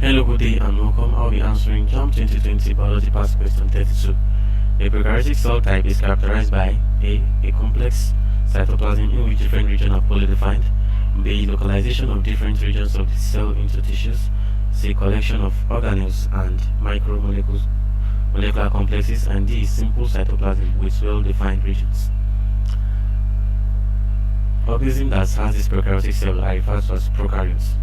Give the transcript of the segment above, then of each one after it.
Hello, good day and welcome. I'll be answering JAMB 2020 Biology Past Question 32. A prokaryotic cell type is characterized by A complex cytoplasm in which different regions are poorly defined, B. Localization of different regions of the cell into tissues, C. Collection of organelles and molecular complexes, and D. Simple cytoplasm with well-defined regions. Organisms that has this prokaryotic cell are referred to as prokaryotes.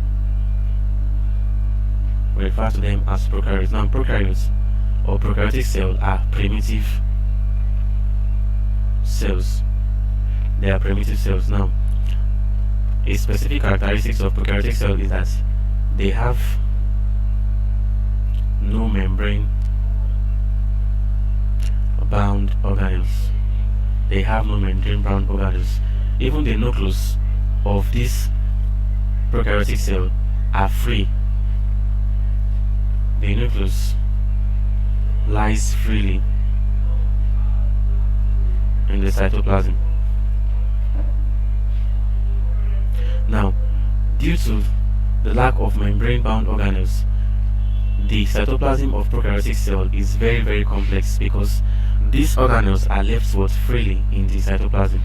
We refer to them as prokaryotes. Now, prokaryotes or prokaryotic cells are primitive cells. They are primitive cells. Now, a specific characteristics of prokaryotic cell is that they have no membrane bound organelles. They have no membrane bound organelles. Even the nucleus of this prokaryotic cell are free. The nucleus lies freely in the cytoplasm. Now, due to the lack of membrane-bound organelles, the cytoplasm of prokaryotic cell is very complex because these organelles are left freely in the cytoplasm.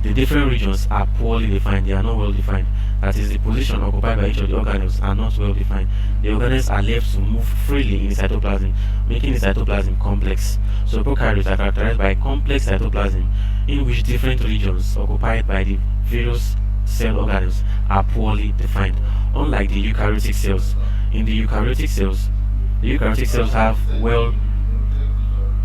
The different regions are poorly defined, they are not well defined. That is, the position occupied by each of the organelles are not well defined. The organelles are left to move freely in the cytoplasm, making the cytoplasm complex. So prokaryotes are characterized by complex cytoplasm in which different regions occupied by the various cell organelles are poorly defined. Unlike the eukaryotic cells, in the eukaryotic cells have well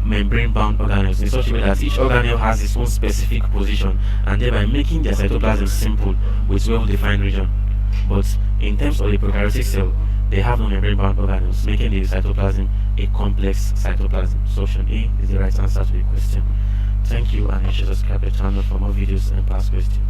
membrane-bound organelles in such a way that each organelle has its own specific position, and thereby making their cytoplasm simple with well-defined region. But in terms of the prokaryotic cell, they have no membrane-bound organelles, making the cytoplasm a complex cytoplasm. So option A is the right answer to the question. Thank you, and you should subscribe to the channel for more videos and past questions.